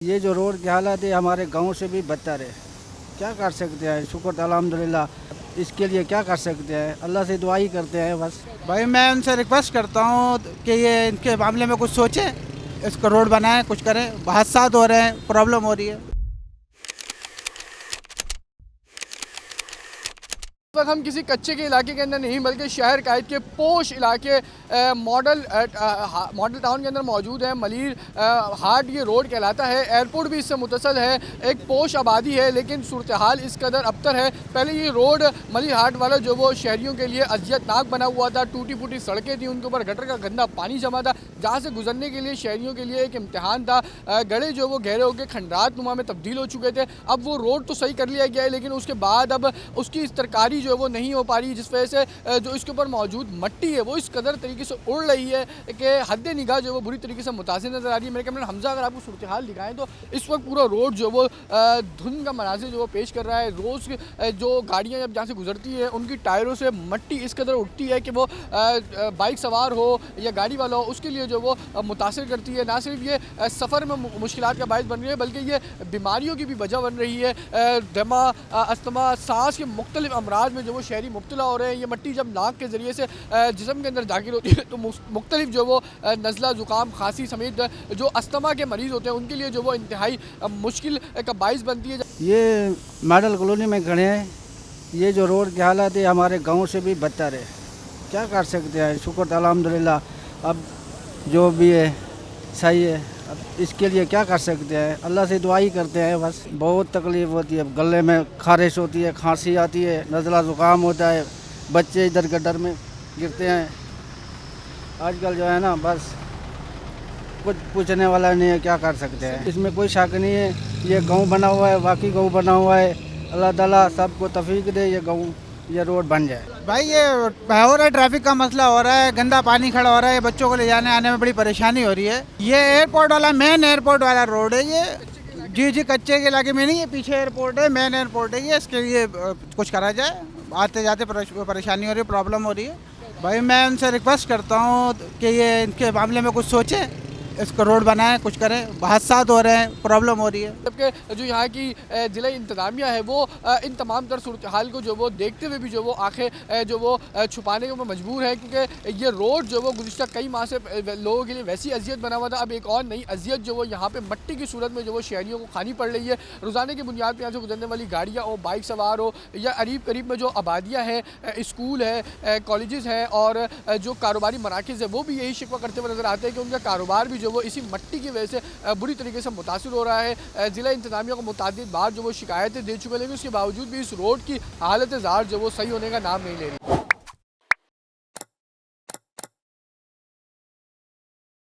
ये जो रोड की हालत है हमारे गांव से भी बदतर है। क्या कर सकते हैं, शुक्र अल्हम्दुलिल्लाह। इसके लिए क्या कर सकते हैं, अल्लाह से दुआ ही करते हैं बस। भाई मैं उनसे रिक्वेस्ट करता हूँ कि ये इनके मामले में कुछ सोचें, इसको रोड बनाएं, कुछ करें। हादसा हो रहे हैं, प्रॉब्लम हो रही है। इस वक्त हम किसी कच्चे के इलाके के अंदर नहीं बल्कि शहर कायद के पोश इलाके मॉडल टाउन के अंदर मौजूद है। मलिर हाट ये रोड कहलाता है। एयरपोर्ट भी इससे मुतसल है। एक पोश आबादी है लेकिन सूरत हाल इस कदर अबतर है। पहले ये रोड मलिर हाट वाला जो वो शहरियों के लिए अजियतनाक बना हुआ था। टूटी फूटी सड़कें थी, उनके ऊपर गटर का गंदा पानी जमा था, जहाँ से गुजरने के लिए शहरियों के लिए एक इम्तहान था। गड़े जो वो गहरे होकर खंडात नुमा में तब्दील हो चुके थे। अब वो रोड तो सही कर लिया गया है लेकिन उसके बाद अब उसकी इस तरकारी जो है वो नहीं हो पा रही, जिस वजह से जो इसके ऊपर मौजूद मट्टी है वो इस कदर तरीके से उड़ रही है कि हद निगाह जो है वो बुरी तरीके से मुतासिर नज़र आ रही है। मेरे कैमरा हमजा अगर आपको सूरत हाल दिखाएं तो इस वक्त पूरा रोड जो वो धुंध का मनाजिर जो वो पेश कर रहा है। रोज़ जो गाड़ियाँ जब जहाँ से गुजरती है उनकी टायरों से मट्टी इस कदर उठती है कि वो बाइक सवार हो या गाड़ी वाला हो उसके लिए जो वो मुतासर करती है। ना सिर्फ ये सफ़र में मुश्किलात का बायस बन रही है बल्कि ये बीमारियों की भी वजह बन रही है। दमा, अस्थमा, सांस के मुख्तलिफ अमराज में जो वो शहरी मुब्तला हो रहे हैं। ये मट्टी जब नाक के ज़रिए से जिस्म के अंदर दाखिल होती है तो मुख्तलिफ जो वो नज़ला, ज़ुकाम, खांसी समेत जो अस्थमा के मरीज़ होते हैं उनके लिए जो वो इंतहाई मुश्किल का बायस बनती है। ये मॉडल कॉलोनी में खड़े हैं। ये जो रोड की हालत है हमारे गांव से भी बदतर है। क्या कर सकते हैं, शुक्र अल्हम्दुलिल्लाह। अब जो भी है सही है। अब इसके लिए क्या कर सकते हैं, अल्लाह से दुआ ही करते हैं बस। बहुत तकलीफ़ होती है, गले में खारिश होती है, खांसी आती है, नज़ला ज़ुकाम होता है, बच्चे इधर गटर में गिरते हैं। आजकल जो है ना बस कुछ पूछने वाला नहीं है, क्या कर सकते हैं। इसमें कोई शक नहीं है, ये गांव बना हुआ है, वाकई गांव बना हुआ है। अल्लाह ताला सबको तौफीक दे, ये गांव, ये रोड बन जाए। भाई ये हो रहा है, ट्रैफिक का मसला हो रहा है, गंदा पानी खड़ा हो रहा है, बच्चों को ले जाने आने में बड़ी परेशानी हो रही है। ये एयरपोर्ट वाला, मेन एयरपोर्ट वाला रोड है ये। जी कच्चे के इलाके में नहीं, ये पीछे एयरपोर्ट है, मेन एयरपोर्ट है ये। इसके लिए कुछ करा जाए। आते जाते परेशानी हो रही है, प्रॉब्लम हो रही है। भाई मैं उनसे रिक्वेस्ट करता हूँ कि ये इनके मामले में कुछ सोचें, इसको रोड बनाएं, कुछ करें। हादसा हो रहे हैं, प्रॉब्लम हो रही है। जबकि जो यहाँ की ज़िला इंतज़ामिया है वो इन तमाम तर सूरत हाल को जो वो देखते हुए भी जो वो आंखें जो वो छुपाने के मजबूर है, क्योंकि ये रोड जो वो गुज़िश्ता कई माह से लोगों के लिए वैसी अजियत बना हुआ था। अब एक और नई अजियत जो वो यहाँ पे मट्टी की सूरत में जो वो शहरियों को खानी पड़ रही है। रोज़ाना की बुनियाद पर यहाँ से गुजरने वाली गाड़ियाँ हो, बाइक सवार हो या करीब करीब में जो आबादियाँ हैं, स्कूल है, कॉलेज़ हैं और जो कारोबारी मराकज़ है वो भी यही शिकवा करते हुए नज़र आते हैं कि उनका कारोबार भी जो वो इसी मट्टी की वजह से बुरी तरीके से मुतासिर हो रहा है। ज़िला इंतज़ामिया को मुतअद्दिद बार जो वो शिकायतें दे चुके हैं लेकिन उसके बावजूद भी इस रोड की हालत ज़ार जो वो सही होने का नाम नहीं ले रही।